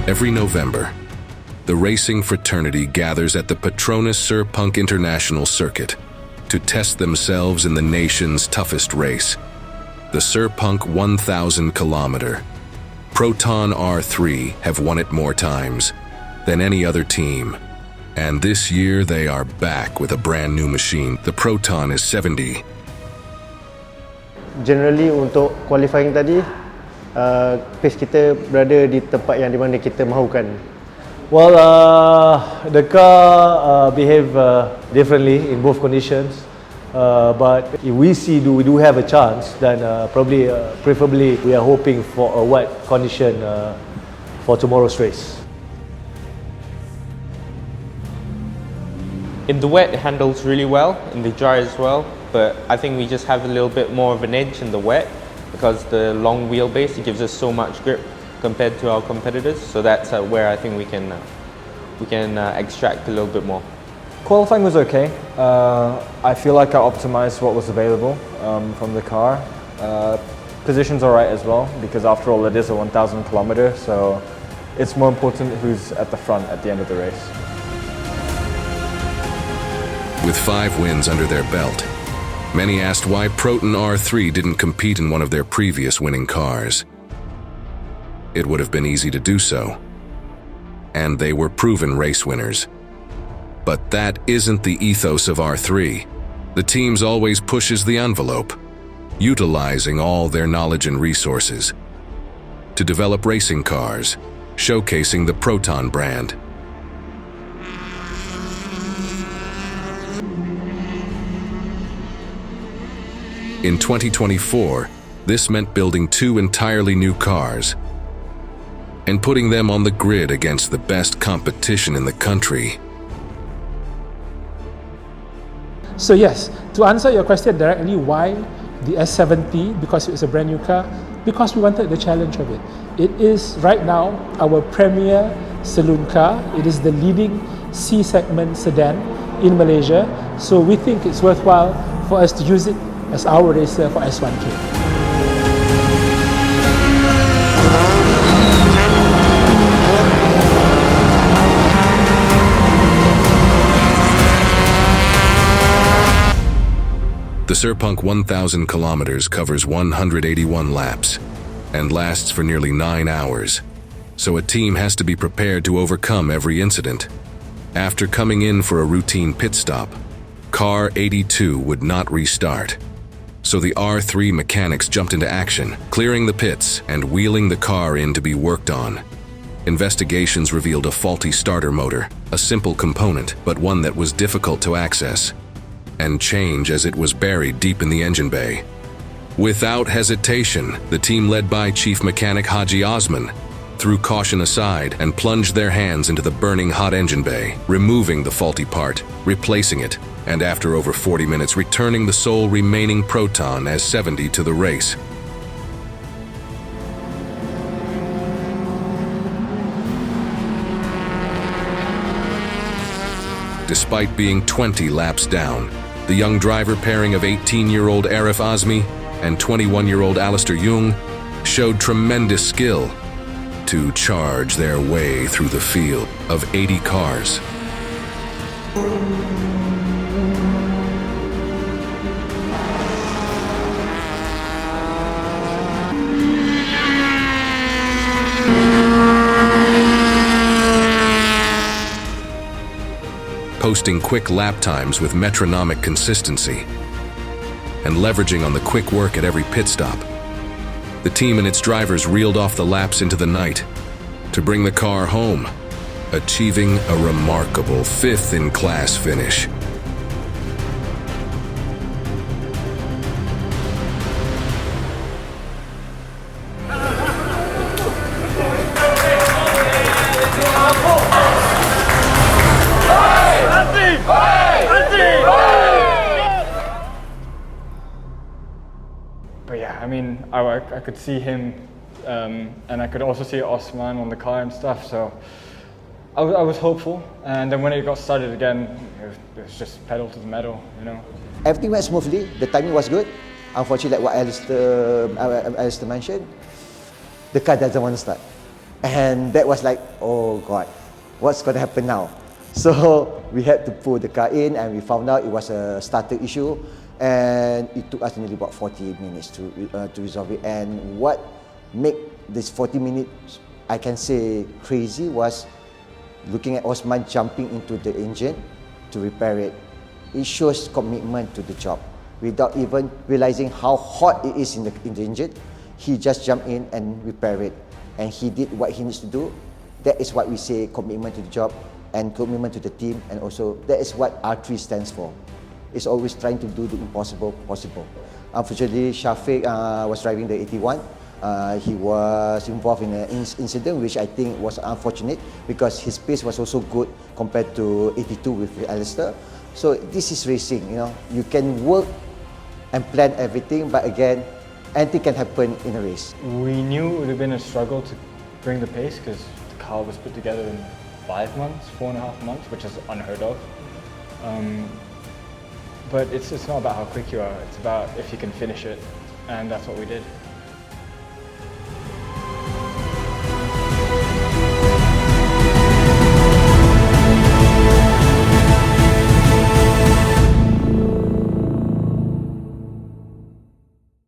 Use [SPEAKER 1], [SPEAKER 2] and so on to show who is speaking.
[SPEAKER 1] Every November, the racing fraternity gathers at the Proton Sepang International Circuit to test themselves in the nation's toughest race, the Sepang 1000 kilometer. Proton R3 have won it more times than any other team. And this year they are back with a brand new machine, the Proton S70.
[SPEAKER 2] Generally untuk qualifying tadi, pace kita berada di tempat yang di mana kita mahukan.
[SPEAKER 3] Well, the car behave differently in both conditions, but if we do have a chance, then preferably we are hoping for a wet condition for tomorrow's race.
[SPEAKER 4] In the wet, it handles really well, in the dry as well, but I think we just have a little bit more of an edge in the wet because the long wheelbase, it gives us so much grip compared to our competitors, so that's where I think we can extract a little bit more.
[SPEAKER 5] Qualifying was okay. I feel like I optimized what was available from the car. Position's alright as well, because after all it is a 1000 kilometer, so it's more important who's at the front at the end of the race.
[SPEAKER 1] With 5 wins under their belt, many asked why Proton R3 didn't compete in one of their previous winning cars. It would have been easy to do so, and they were proven race winners. But that isn't the ethos of R3. The team always pushes the envelope, utilizing all their knowledge and resources to develop racing cars, showcasing the Proton brand. In 2024, this meant building 2 entirely new cars and putting them on the grid against the best competition in the country.
[SPEAKER 6] So yes, to answer your question directly, why the S70? Because it's a brand new car. Because we wanted the challenge of it. It is right now our premier saloon car. It is the leading C-segment sedan in Malaysia. So we think it's worthwhile for us to use it as our racer for S1K.
[SPEAKER 1] The Sepang 1000 kilometers covers 181 laps and lasts for nearly 9 hours, so a team has to be prepared to overcome every incident. After coming in for a routine pit stop, car 82 would not restart, so the R3 mechanics jumped into action, clearing the pits and wheeling the car in to be worked on. Investigations revealed a faulty starter motor, a simple component, but one that was difficult to access and change as it was buried deep in the engine bay. Without hesitation, the team led by Chief Mechanic Haji Osman threw caution aside and plunged their hands into the burning hot engine bay, removing the faulty part, replacing it, and after over 40 minutes returning the sole remaining Proton S70 to the race. Despite being 20 laps down, the young driver pairing of 18-year-old Arif Azmi and 21-year-old Alistair Jung showed tremendous skill to charge their way through the field of 80 cars. Posting quick lap times with metronomic consistency and leveraging on the quick work at every pit stop. The team and its drivers reeled off the laps into the night to bring the car home, achieving a remarkable 5th-in-class finish.
[SPEAKER 5] But yeah, I mean, I could see him, and I could also see Osman on the car and stuff, so I was hopeful. And then when it got started again, it was just pedal to the metal, you know.
[SPEAKER 7] Everything went smoothly, the timing was good. Unfortunately, like what Alistair mentioned, the car doesn't want to start. And that was like, oh God, what's going to happen now? So we had to pull the car in, and we found out it was a starter issue, and it took us nearly about 40 minutes to resolve it. And what made this 40 minutes, I can say, crazy was looking at Osman jumping into the engine to repair it. It shows commitment to the job. Without even realizing how hot it is in the engine, he just jumped in and repaired it. And he did what he needs to do. That is what we say, commitment to the job and commitment to the team, and also that is what R3 stands for. It's always trying to do the impossible possible. Unfortunately, Shafiq was driving the 81. He was involved in an incident which I think was unfortunate because his pace was also good compared to 82 with Alistair. So this is racing, you know. You can work and plan everything, but again, anything can happen in a race.
[SPEAKER 5] We knew it would have been a struggle to bring the pace because the car was put together in 5 months, 4.5 months, which is unheard of. But it's not about how quick you are, it's about if you can finish it, and that's what we did.